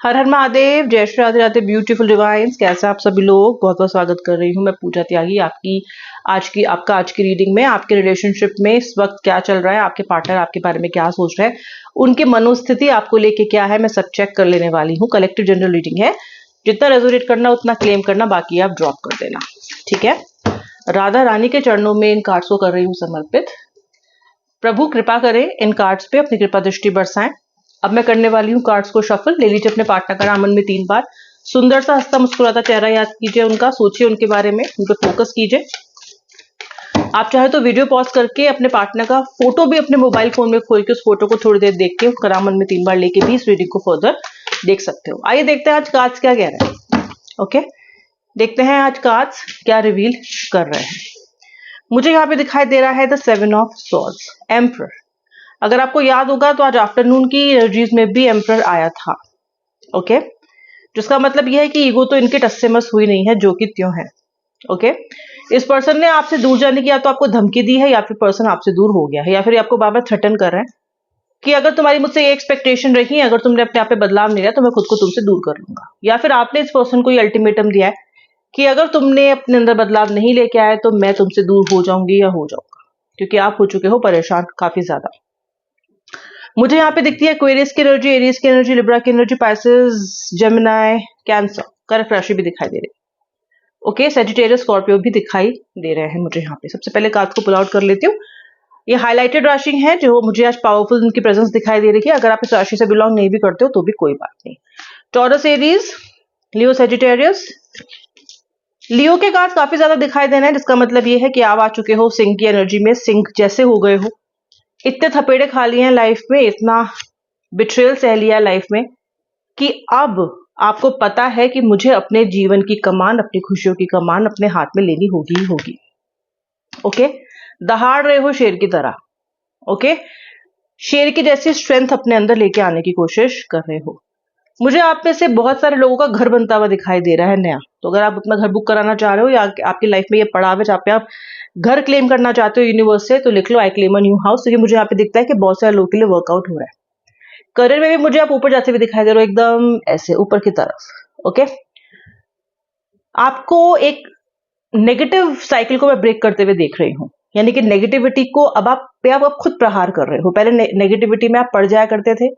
हर हर महादेव, जय Shri Radhe Radhe beautiful divine's. कैसे आप सभी लोग? बहुत बहुत स्वागत कर रही हूँ मैं पूजा त्यागी आपका आज की रीडिंग में। आपके रिलेशनशिप में इस वक्त क्या चल रहा है, आपके पार्टनर आपके बारे में क्या सोच रहे हैं, उनकी मनोस्थिति आपको लेके क्या है, मैं सब चेक कर लेने वाली हूँ। कलेक्टिव जनरल रीडिंग है, जितना रेजोनेट करना उतना क्लेम करना, बाकी आप ड्रॉप कर देना, ठीक है। राधा रानी के चरणों में इन कार्ड्स को कर रही हूँ समर्पित। प्रभु कृपा करें, इन कार्ड्स पे अपनी कृपा दृष्टि बरसाएं। अब मैं करने वाली हूँ कार्ड्स को शफल। ले लीजिए अपने पार्टनर का नाम मन में 3 बार। सुंदर सा हंसता मुस्कुराता चेहरा याद कीजिए उनका, सोचिए उनके बारे में, उन पर फोकस कीजिए। आप चाहे तो वीडियो पॉज करके अपने पार्टनर का फोटो भी अपने मोबाइल फोन में खोल के उस फोटो को थोड़ी देर देख के उसका नाम मन में 3 बार लेके भी इस रीडिंग को फर्दर देख सकते हो। आइए देखते हैं आज कार्ड्स क्या कह रहे हैं। ओके, देखते हैं आज कार्ड्स क्या रिवील कर रहे हैं। मुझे यहाँ पे दिखाई दे रहा है द 7 ऑफ सॉर्ड्स, एम्परर। अगर आपको याद होगा तो आज आफ्टरनून की एनर्जीज में भी एम्परर आया था। ओके, जिसका मतलब यह है कि ईगो तो इनके टस से मस हुई नहीं है, जो कि त्यों है। ओके, इस पर्सन ने आपसे दूर जाने की या तो आपको धमकी दी है, या फिर पर्सन आपसे दूर हो गया है, या फिर आपको बार बार थ्रेटन कर रहे हैं कि अगर तुम्हारी मुझसे ये एक्सपेक्टेशन रही है, अगर तुमने अपने आप पे बदलाव नहीं लिया तो मैं खुद को तुमसे दूर कर लूंगा। या फिर आपने इस पर्सन को ये अल्टीमेटम दिया है कि अगर तुमने अपने अंदर बदलाव नहीं लेके आए तो मैं तुमसे दूर हो जाऊंगी या हो जाऊंगा, क्योंकि आप हो चुके हो परेशान काफी ज्यादा। मुझे यहाँ पे दिखती है एक्वेरियस की एनर्जी, एरीज की एनर्जी, लिब्रा की एनर्जी, पाइसेस, जेमिनी, कैंसर, कर्क राशि भी दिखाई दे रही है। ओके, सजिटेरियस, स्कॉर्पियो भी दिखाई दे रहे हैं मुझे यहाँ पे। सबसे पहले कार्ड को पुल आउट कर लेती हूँ। ये हाईलाइटेड राशि है जो मुझे आज पावरफुल उनकी प्रेजेंस दिखाई दे रही है। अगर आप इस राशि से बिलोंग नहीं भी करते हो तो भी कोई बात नहीं। टॉरस, एरीज, लियो, सजिटेरियस। लियो के कार्ड काफी ज्यादा दिखाई देना है, जिसका मतलब ये है कि आप आ चुके हो सिंह की एनर्जी में, सिंह जैसे हो गए हो। इतने थपेड़े खा लिए हैं लाइफ में, इतना बिट्रेयल सह लिया है लाइफ में, कि अब आपको पता है कि मुझे अपने जीवन की कमान, अपनी खुशियों की कमान अपने हाथ में लेनी होगी ही होगी। ओके, दहाड़ रहे हो शेर की तरह। ओके, शेर की जैसी स्ट्रेंथ अपने अंदर लेके आने की कोशिश कर रहे हो। मुझे आप में से बहुत सारे लोगों का घर बनता हुआ दिखाई दे रहा है नया। तो अगर आप अपना घर बुक कराना चाह रहे हो या आपकी लाइफ में ये पड़ाव है जहाँ पे आप घर क्लेम करना चाहते हो यूनिवर्स से, तो लिख लो I claim a new house. तो ये मुझे यहाँ पे दिखता है कि बहुत सारे लोगों के लिए वर्कआउट हो रहा है। करियर में भी मुझे आप ऊपर जाते हुए दिखाई दे रहे हो, एकदम ऐसे ऊपर की तरफ। ओके, आपको एक नेगेटिव साइकिल को मैं ब्रेक करते हुए देख रही हूँ, यानी कि नेगेटिविटी को अब आप खुद प्रहार कर रहे हो। पहले नेगेटिविटी में आप पड़ जाया करते थे,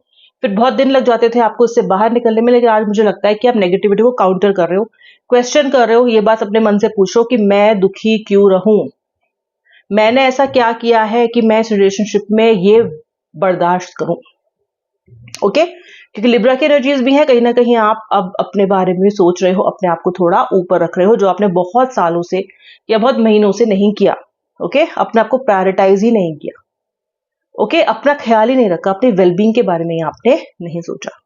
फिर बहुत दिन लग जाते थे आपको इससे बाहर निकलने में, लेकिन आज मुझे लगता है कि आप नेगेटिविटी को काउंटर कर रहे हो, क्वेश्चन कर रहे हो। ये बात अपने मन से पूछो कि मैं दुखी क्यों रहूं, मैंने ऐसा क्या किया है कि मैं इस रिलेशनशिप में ये बर्दाश्त करूं। ओके, क्योंकि लिब्रा की एनर्जीज भी है, कहीं ना कहीं आप अब अपने बारे में सोच रहे हो, अपने आप को थोड़ा ऊपर रख रहे हो, जो आपने बहुत सालों से या बहुत महीनों से नहीं किया। ओके, अपने आप को प्रायोरिटाइज ही नहीं किया। ओके, अपना ख्याल ही नहीं रखा, अपने वेलबींग के बारे में आपने नहीं सोचा।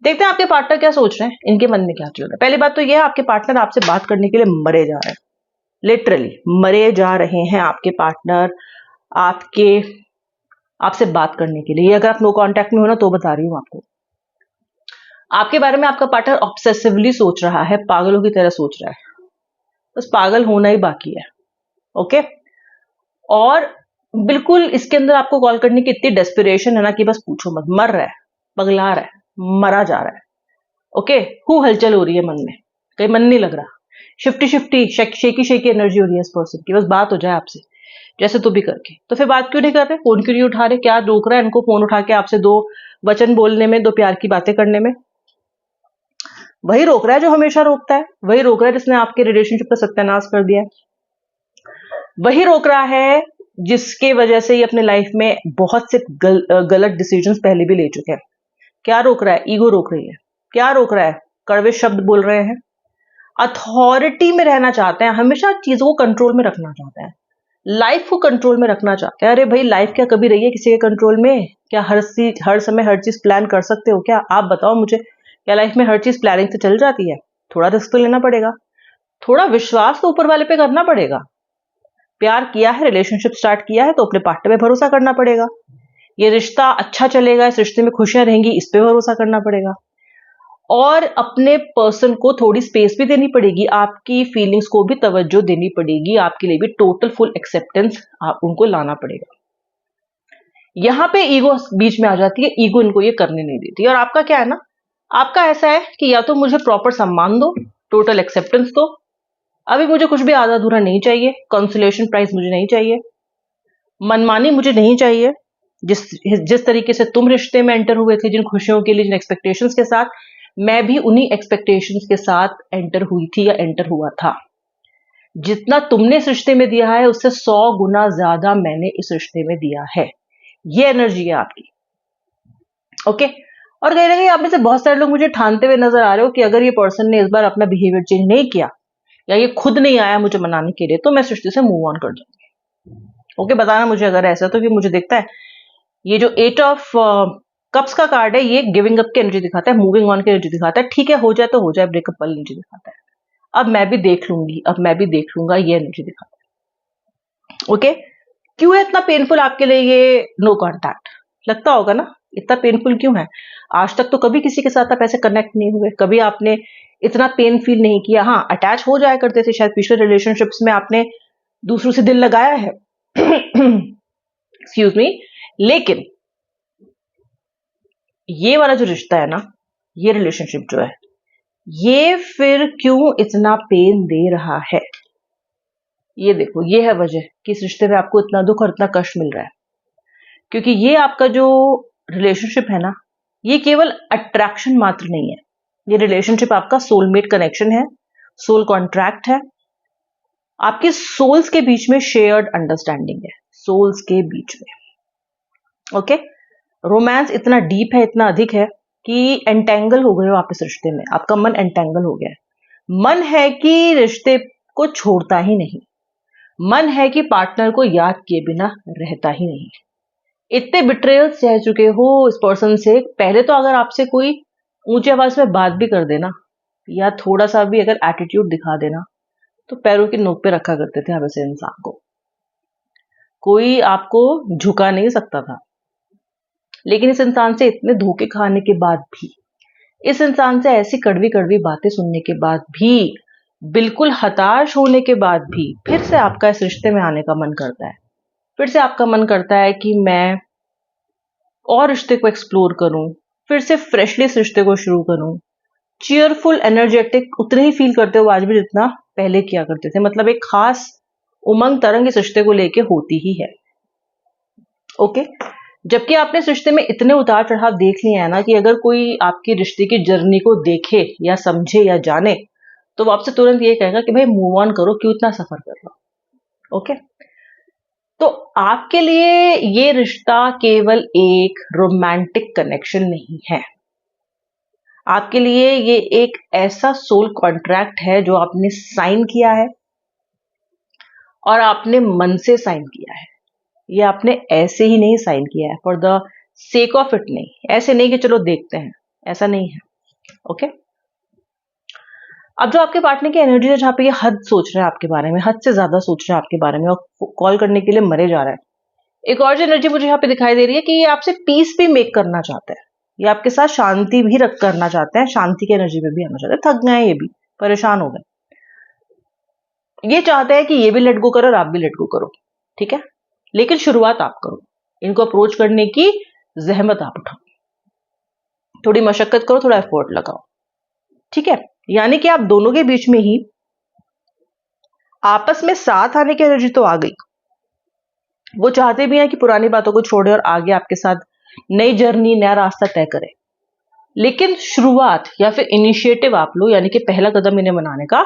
देखते हैं आपके पार्टनर क्या सोच रहे हैं, इनके मन में क्या चल रहा है। पहली बात तो यह है, आपके पार्टनर आपसे बात करने के लिए मरे जा रहे हैं, लिटरली मरे जा रहे हैं आपके पार्टनर आपसे बात करने के लिए। अगर आप नो कांटेक्ट में हो ना तो बता रही हूँ आपके बारे में आपका पार्टनर ऑब्सेसिवली सोच रहा है, पागलों की तरह सोच रहा है, बस पागल होना ही बाकी है। ओके, और बिल्कुल इसके अंदर आपको कॉल करने की इतनी डेस्पिरेशन है ना कि बस पूछो मत, मर रहा है, पगला रहा है, मरा जा रहा है। ओके, हलचल हो रही है मन में, कहीं मन नहीं लग रहा, शिफ्टी शेकी शेकी एनर्जी हो रही है इस पर्सन की, बस बात हो जाए आपसे जैसे तो भी करके। तो फिर बात क्यों नहीं कर रहे, फोन क्यों नहीं उठा रहे, क्या रोक रहा है इनको फोन उठा के आपसे 2 वचन बोलने में, 2 प्यार की बातें करने में? वही रोक रहा है जो हमेशा रोकता है, वही रोक रहा है जिसने आपके रिलेशनशिप का सत्यानाश कर दिया है, वही रोक रहा है जिसके वजह से ये अपने लाइफ में बहुत से गलत डिसीजंस पहले भी ले चुके हैं। क्या रोक रहा है? ईगो रोक रही है। क्या रोक रहा है? कड़वे शब्द बोल रहे हैं, अथॉरिटी में रहना चाहते हैं, हमेशा चीजों को कंट्रोल में रखना चाहते हैं, लाइफ को कंट्रोल में रखना चाहते हैं। अरे भाई, लाइफ क्या कभी रही है किसी के कंट्रोल में? क्या हर समय हर चीज प्लान कर सकते हो क्या? आप बताओ मुझे, क्या लाइफ में हर चीज प्लानिंग से चल जाती है? थोड़ा रिस्क तो लेना पड़ेगा, थोड़ा विश्वास तो ऊपर वाले पे करना पड़ेगा। प्यार किया है, रिलेशनशिप स्टार्ट किया है, तो अपने पार्टनर पे भरोसा करना पड़ेगा। ये रिश्ता अच्छा चलेगा, इस रिश्ते में खुशियां रहेंगी, इस पे भरोसा करना पड़ेगा। और अपने पर्सन को थोड़ी स्पेस भी देनी पड़ेगी, आपकी फीलिंग्स को भी तवज्जो देनी पड़ेगी, आपके लिए भी टोटल फुल एक्सेप्टेंस आप उनको लाना पड़ेगा। यहां पे ईगो बीच में आ जाती है, ईगो इनको ये करने नहीं देती। और आपका क्या है ना, आपका ऐसा है कि या तो मुझे प्रॉपर सम्मान दो, टोटल एक्सेप्टेंस दो, अभी मुझे कुछ भी आधा अधूरा नहीं चाहिए, कंसोलेशन प्राइज मुझे नहीं चाहिए, मनमानी मुझे नहीं चाहिए। जिस जिस तरीके से तुम रिश्ते में एंटर हुए थे, जिन खुशियों के लिए, जिन एक्सपेक्टेशंस के साथ, मैं भी उन्हीं एक्सपेक्टेशंस के साथ एंटर हुई थी या एंटर हुआ था। जितना तुमने इस रिश्ते में दिया है उससे 100 गुना ज्यादा मैंने इस रिश्ते में दिया है। ये एनर्जी है आपकी। ओके। और कहीं ना कहीं आप में से बहुत सारे लोग मुझे ठानते हुए नजर आ रहे हो कि अगर ये पर्सन ने इस बार अपना बिहेवियर चेंज नहीं किया या ये खुद नहीं आया मुझे मनाने के लिए तो मैं इस रिश्ते से मूव ऑन कर जाऊंगी। ओके, बताना मुझे अगर ऐसा तो। कि मुझे देखता है ये जो 8 ऑफ कप्स का कार्ड है, ये गिविंग अप की एनर्जी दिखाता है, मूविंग ऑन की एनर्जी दिखाता है। ठीक है, हो जाए तो हो जाए, ब्रेकअप वाली एनर्जी दिखाता है। अब मैं भी देख लूंगी, अब मैं भी देख लूंगा, ये एनर्जी दिखाता है। ओके। क्यों है इतना पेनफुल आपके लिए ये नो कॉन्टैक्ट? लगता होगा ना इतना पेनफुल क्यों है? आज तक तो कभी किसी के साथ आप ऐसे कनेक्ट नहीं हुए, कभी आपने इतना पेन फील नहीं किया। हाँ, अटैच हो जाया करते थे शायद पिछले रिलेशनशिप्स में, आपने दूसरों से दिल लगाया है एक्सक्यूज मी, लेकिन ये वाला जो रिश्ता है ना, ये रिलेशनशिप जो है, ये फिर क्यों इतना पेन दे रहा है? ये देखो, ये है वजह कि इस रिश्ते में आपको इतना दुख और इतना कष्ट मिल रहा है। क्योंकि ये आपका जो रिलेशनशिप है ना, ये केवल अट्रैक्शन मात्र नहीं है। ये रिलेशनशिप आपका सोलमेट कनेक्शन है, सोल कॉन्ट्रैक्ट है, आपके सोल्स के बीच में शेयर्ड अंडरस्टैंडिंग है, सोल्स के बीच में। ओके। रोमांस इतना डीप है, इतना अधिक है कि एंटेंगल हो गए हो आप इस रिश्ते में, आपका मन एंटेंगल हो गया है। मन है कि रिश्ते को छोड़ता ही नहीं, मन है कि पार्टनर को याद किए बिना रहता ही नहीं। इतने बिट्रेयल सह चुके हो इस पर्सन से। पहले तो अगर आपसे कोई ऊंची आवाज में बात भी कर देना या थोड़ा सा भी अगर एटीट्यूड दिखा देना तो पैरों की नोक पे रखा करते थे आप ऐसे इंसान को। कोई आपको झुका नहीं सकता था। लेकिन इस इंसान से इतने धोखे खाने के बाद भी, इस इंसान से ऐसी कड़वी कड़वी बातें सुनने के बाद भी, बिल्कुल हताश होने के बाद भी फिर से आपका इस रिश्ते में आने का मन करता है। फिर से आपका मन करता है कि मैं और रिश्ते को एक्सप्लोर करूं, फिर से फ्रेशली इस रिश्ते को शुरू करूं। चीयरफुल, एनर्जेटिक उतने ही फील करते हो आज भी जितना पहले किया करते थे। मतलब एक खास उमंग तरंग इस रिश्ते को लेके होती ही है। ओके। जबकि आपने इस रिश्ते में इतने उतार चढ़ाव देख लिए हैं ना कि अगर कोई आपकी रिश्ते की जर्नी को देखे या समझे या जाने तो वो आपसे तुरंत ये कहेगा कि भाई मूव ऑन करो, क्यों इतना सफर कर रहे हो। ओके। तो आपके लिए ये रिश्ता केवल एक रोमांटिक कनेक्शन नहीं है। आपके लिए ये एक ऐसा सोल कॉन्ट्रैक्ट है जो आपने साइन किया है और आपने मन से साइन किया है। ये आपने ऐसे ही नहीं साइन किया है for the sake of it, नहीं ऐसे नहीं कि चलो देखते हैं, ऐसा नहीं है। ओके। अब जो आपके पार्टनर की एनर्जी है, जहां पे ये हद सोच रहा है आपके बारे में, हद से ज्यादा सोच रहा है आपके बारे में और कॉल करने के लिए मरे जा रहा है। एक और जो एनर्जी मुझे यहाँ पे दिखाई दे रही है कि ये आपसे पीस भी मेक करना चाहते हैं, ये आपके साथ शांति भी रख करना चाहते हैं, शांति की एनर्जी में भी आना चाहते हैं। थक गए, ये भी परेशान हो गए, ये चाहते हैं कि ये भी लेट गो करो और आप भी लेट गो करो। ठीक है, लेकिन शुरुआत आप करो, इनको अप्रोच करने की जहमत आप उठाओ, थोड़ी मशक्कत करो, थोड़ा एफर्ट लगाओ। ठीक है, यानी कि आप दोनों के बीच में ही आपस में साथ आने की एनर्जी तो आ गई। वो चाहते भी हैं कि पुरानी बातों को छोड़े और आगे आपके साथ नई जर्नी, नया रास्ता तय करें। लेकिन शुरुआत या फिर इनिशिएटिव आप लो, यानी कि पहला कदम इन्हें मनाने का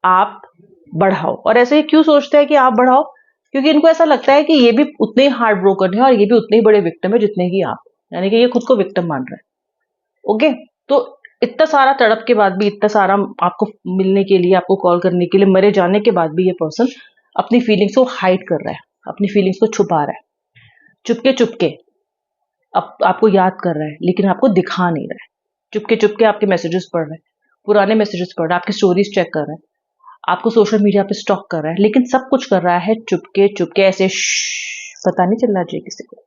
आप बढ़ाओ। और ऐसे ही क्यों सोचते हैं कि आप बढ़ाओ? क्योंकि इनको ऐसा लगता है कि ये भी उतने ही हार्ट ब्रोकन है और ये भी उतने ही बड़े विक्टिम है जितने की आप, यानी कि ये खुद को विक्टिम मान रहे हैं। ओके। तो इतना सारा तड़प के बाद भी, इतना सारा आपको मिलने के लिए, आपको कॉल करने के लिए मरे जाने के बाद भी ये पर्सन अपनी फीलिंग्स को हाइड कर रहा है, अपनी फीलिंग्स को छुपा रहा है, चुपके चुपके आपको याद कर रहा है लेकिन आपको दिखा नहीं रहा है। चुपके चुपके आपके मैसेजेस पढ़ रहा है, पुराने मैसेजेस पढ़ रहा है, आपकी स्टोरीज चेक कर रहा है, आपको सोशल मीडिया पे स्टॉक कर रहा है, लेकिन सब कुछ कर रहा है चुपके चुपके, ऐसे पता नहीं चलना चाहिए किसी को।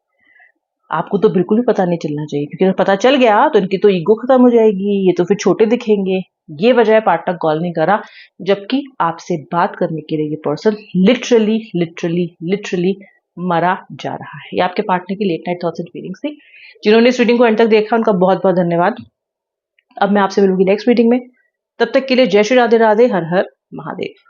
आपको तो बिल्कुल भी पता नहीं चलना चाहिए, क्योंकि अगर पता चल गया तो इनकी तो ईगो खत्म हो जाएगी, ये तो फिर छोटे दिखेंगे। ये वजह है पार्टनर कॉल नहीं करा, जबकि आपसे बात करने के लिए ये पर्सन लिटरली लिटरली लिटरली मरा जा रहा है। ये आपके पार्टनर की late night thoughts and feelings थी। जिन्होंने इस रीडिंग को एंड तक देखा उनका बहुत बहुत धन्यवाद। अब मैं आपसे मिलूंगी नेक्स्ट रीडिंग में। तब तक के लिए जय श्री राधे राधे, हर हर महादेव।